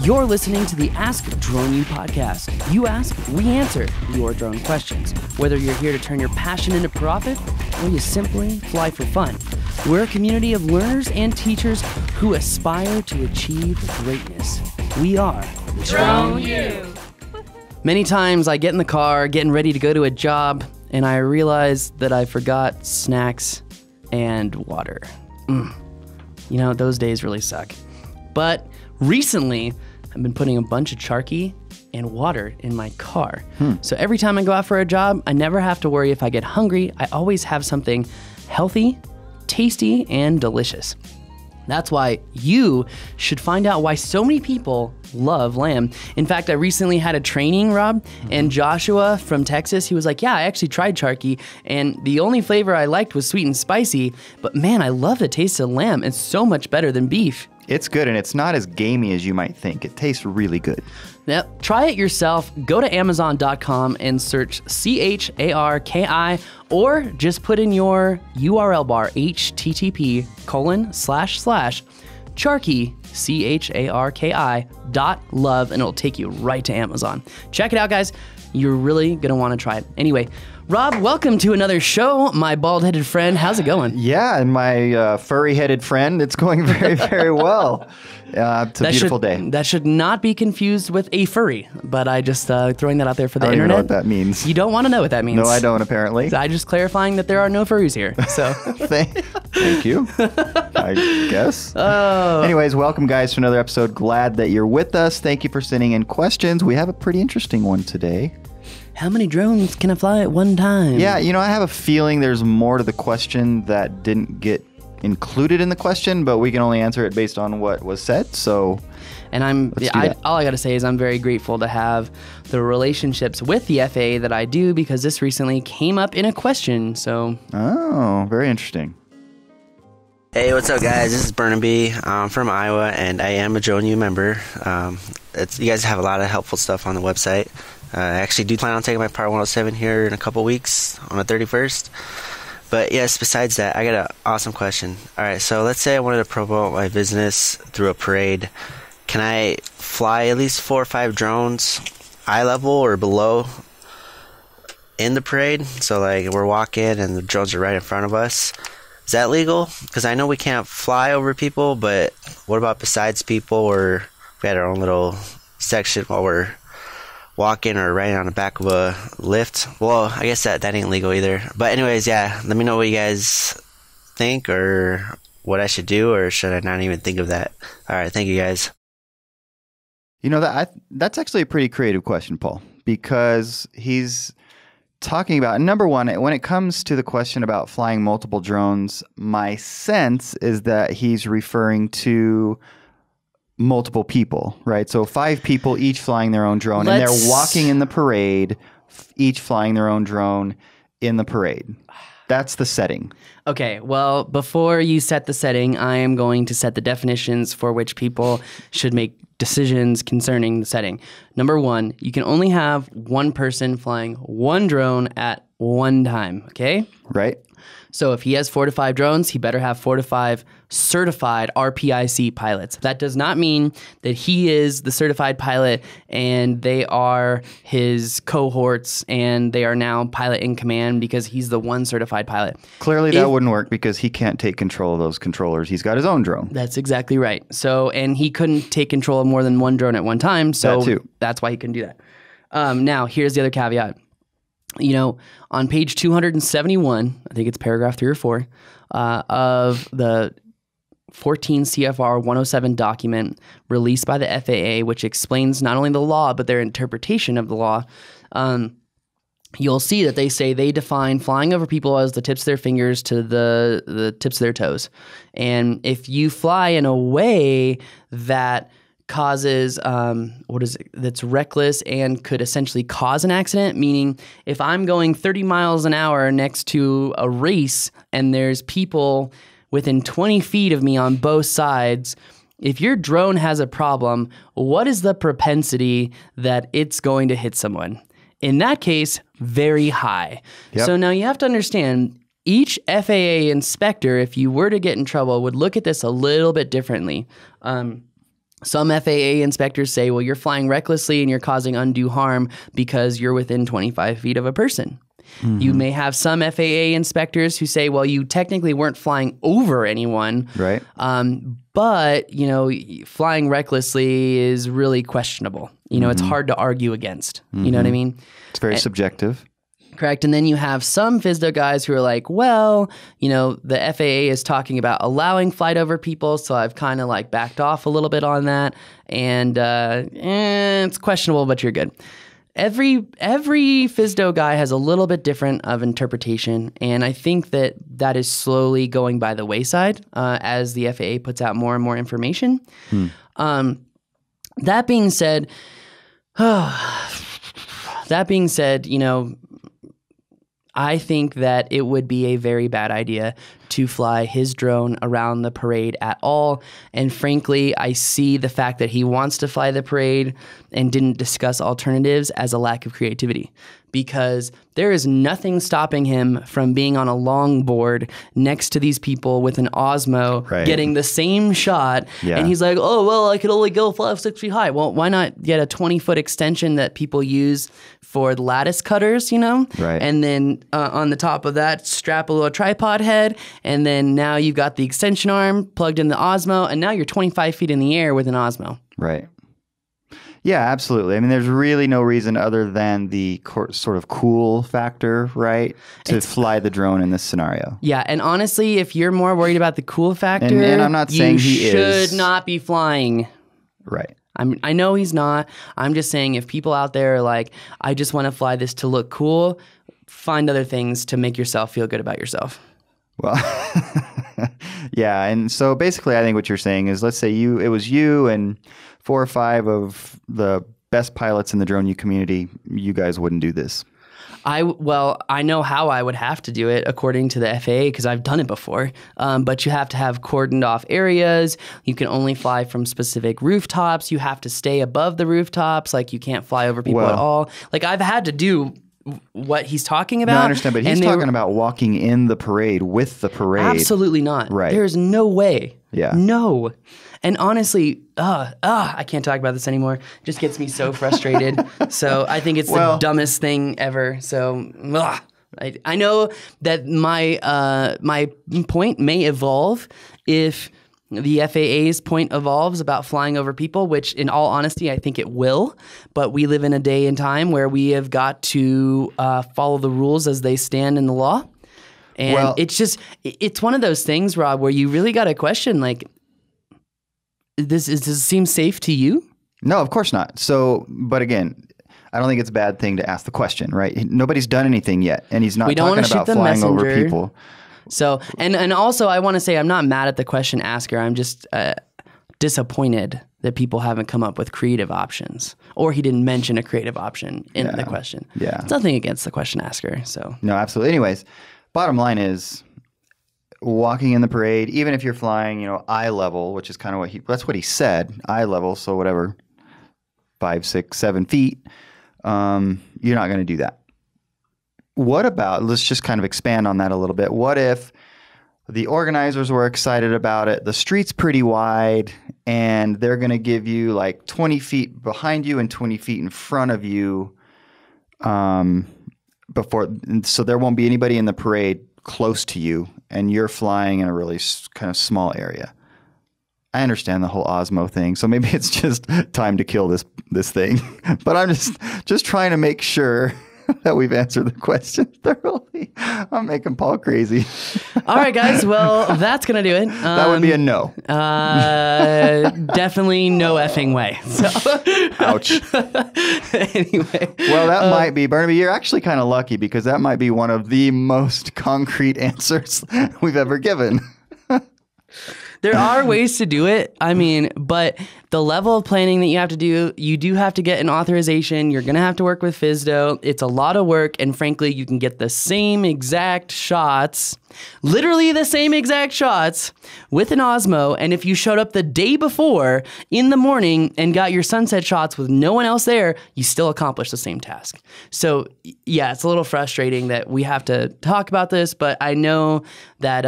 You're listening to the Ask Drone U podcast. You ask, we answer your drone questions. Whether you're here to turn your passion into profit or you simply fly for fun, we're a community of learners and teachers who aspire to achieve greatness. We are Drone U. Many times I get in the car, getting ready to go to a job, and I realize that I forgot snacks and water. You know, those days really suck. But recently, I've been putting a bunch of Charky and water in my car. So every time I go out for a job, I never have to worry if I get hungry. I always have something healthy, tasty, and delicious. That's why you should find out why so many people love lamb. In fact, I recently had a training, Rob, and Joshua from Texas, he was like, yeah, I actually tried Charky, and the only flavor I liked was sweet and spicy, but man, I love the taste of lamb. It's so much better than beef. It's good, and it's not as gamey as you might think. It tastes really good. Yep. Try it yourself. Go to Amazon.com and search CHARKI, or just put in your URL bar, http://Charky, CHARKI.love, and it'll take you right to Amazon. Check it out, guys. You're really going to want to try it. Anyway, Rob, welcome to another show, my bald-headed friend. How's it going? Yeah, and my furry-headed friend, it's going very, very well. It's a beautiful day. That should not be confused with a furry, but I just throwing that out there for the I don't internet. even know what that means. You don't want to know what that means. No, I don't, apparently. I just clarifying that there are no furries here. So Thank you, I guess. Anyways, welcome, guys, to another episode. Glad that you're with us. Thank you for sending in questions. We have a pretty interesting one today. How many drones can I fly at one time? Yeah, you know, I have a feeling there's more to the question that didn't get included in the question, but we can only answer it based on what was said. So, and all I got to say is I'm very grateful to have the relationships with the FAA that I do, because this recently came up in a question. So, oh, very interesting. Hey, what's up, guys? This is Burnaby. I'm from Iowa, and I am a Drone U member. You guys have a lot of helpful stuff on the website. I actually do plan on taking my Part 107 here in a couple weeks on the 31st. But yes, besides that, I got an awesome question. All right, so let's say I wanted to promote my business through a parade. Can I fly at least 4 or 5 drones, eye level or below, in the parade? So like we're walking and the drones are right in front of us. Is that legal? Because I know we can't fly over people, but what about besides people, or we had our own little section while we're walking or riding on the back of a lift? Well, I guess that ain't legal either. But anyways, yeah, let me know what you guys think, or what I should do, or should I not even think of that? All right, thank you, guys. You know, that's actually a pretty creative question, Paul, because he's talking about, number one, when it comes to the question about flying multiple drones, my sense is that he's referring to multiple people, right? So 5 people each flying their own drone, and they're walking in the parade, each flying their own drone in the parade. That's the setting. Okay, well, before you set the setting, I am going to set the definitions for which people should make decisions concerning the setting. Number 1, you can only have one person flying one drone at one time, okay? Right. So if he has 4 to 5 drones, he better have 4 to 5 certified RPIC pilots. That does not mean that he is the certified pilot and they are his cohorts and they are now pilot in command because he's the one certified pilot. Clearly that wouldn't work because he can't take control of those controllers. He's got his own drone. That's exactly right. So, and he couldn't take control of more than one drone at one time. So that's why he couldn't do that. Now, here's the other caveat. You know, on page 271, I think it's paragraph 3 or 4, of the 14 CFR 107 document released by the FAA, which explains not only the law, but their interpretation of the law, you'll see that they say they define flying over people as the tips of their fingers to the tips of their toes. And if you fly in a way that causes that's reckless and could essentially cause an accident, meaning if I'm going 30 miles an hour next to a race and there's people within 20 feet of me on both sides, if your drone has a problem, what is the propensity that it's going to hit someone? In that case, very high. Yep. So now you have to understand, each FAA inspector, if you were to get in trouble, would look at this a little bit differently. Some FAA inspectors say, well, you're flying recklessly and you're causing undue harm because you're within 25 feet of a person. Mm-hmm. You may have some FAA inspectors who say, well, you technically weren't flying over anyone. Right. But, flying recklessly is really questionable. It's hard to argue against. You know what I mean? It's very subjective. Correct. And then you have some FSDO guys who are like, well, the FAA is talking about allowing flight over people, so I've kind of like backed off a little bit on that. And it's questionable, but you're good. Every FSDO guy has a little bit different of interpretation, and I think that is slowly going by the wayside as the FAA puts out more and more information. That being said, I think that it would be a very bad idea to fly his drone around the parade at all. And frankly, I see the fact that he wants to fly the parade and didn't discuss alternatives as a lack of creativity, because there is nothing stopping him from being on a longboard next to these people with an Osmo, getting the same shot. Yeah. And he's like, oh, well, I could only go 5-6 feet high. Well, why not get a 20-foot extension that people use for lattice cutters, Right. And then on the top of that, strap a little tripod head, and then now you've got the extension arm plugged in the Osmo, and now you're 25 feet in the air with an Osmo. Right. Yeah, absolutely. I mean, there's really no reason other than the sort of cool factor, right, to fly the drone in this scenario. Yeah, and honestly, if you're more worried about the cool factor, and I'm not saying he you should not be flying. Right. I know he's not. I'm just saying if people out there are like, I just want to fly this to look cool, find other things to make yourself feel good about yourself. Well, yeah. And so basically, I think what you're saying is, let's say it was you and 4 or 5 of the best pilots in the drone U community, you guys wouldn't do this. I know how I would have to do it according to the FAA because I've done it before. But you have to have cordoned off areas. You can only fly from specific rooftops. You have to stay above the rooftops. Like, you can't fly over people at all. Like, I've had to do what he's talking about. No, I understand, but he's talking about walking in the parade with the parade. Absolutely not. Right. There's no way. Yeah. No. And honestly, I can't talk about this anymore. It just gets me so frustrated. So I think it's the dumbest thing ever. So I know that my point may evolve if the FAA's point evolves about flying over people, which in all honesty, I think it will. But we live in a day and time where we have got to follow the rules as they stand in the law. And it's one of those things, Rob, where you really got to question, like, does it seem safe to you? No, of course not. So, but again, I don't think it's a bad thing to ask the question, right? Nobody's done anything yet, and he's not talking about flying over people. So, and also, I want to say I'm not mad at the question asker. I'm just disappointed that people haven't come up with creative options, or he didn't mention a creative option in the question. Yeah, it's nothing against the question asker. So no, absolutely. Anyways, bottom line is, walking in the parade, even if you're flying, eye level, which is kind of that's what he said, eye level. So whatever, 5, 6, 7 feet, you're not going to do that. What about, let's just kind of expand on that a little bit. What if the organizers were excited about it, the street's pretty wide, and they're going to give you like 20 feet behind you and 20 feet in front of you so there won't be anybody in the parade close to you, and you're flying in a really kind of small area. I understand the whole Osmo thing, so maybe it's just time to kill this thing. But I'm just trying to make sure that we've answered the question thoroughly. I'm making Paul crazy. All right, guys. Well, that's going to do it. That would be a no. Definitely no effing way. So. Ouch. Anyway. Well, that might be, Barnaby, you're actually kind of lucky because that might be one of the most concrete answers we've ever given. There are ways to do it. I mean, but the level of planning that you have to do, you do have to get an authorization. You're going to have to work with FSDO. It's a lot of work. And frankly, you can get the same exact shots, literally the same exact shots with an Osmo. And if you showed up the day before in the morning and got your sunset shots with no one else there, you still accomplish the same task. So yeah, it's a little frustrating that we have to talk about this, but I know that,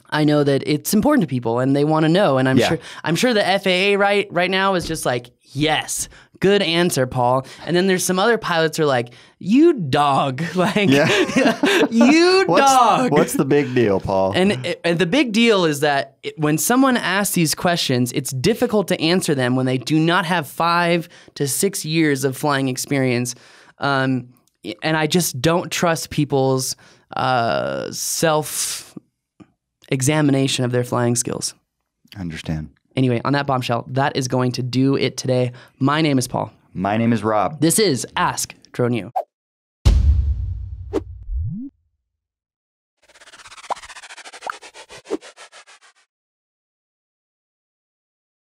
I know that it's important to people and they want to know. And I'm sure the FAA right now is just like, yes, good answer, Paul. And then there's some other pilots who are like, you dog, like, you dog. What's the big deal, Paul? And the big deal is that when someone asks these questions, it's difficult to answer them when they do not have 5 to 6 years of flying experience. And I just don't trust people's self-examination of their flying skills. Understand. Anyway, on that bombshell, that is going to do it today. My name is Paul. My name is Rob. This is Ask Drone U.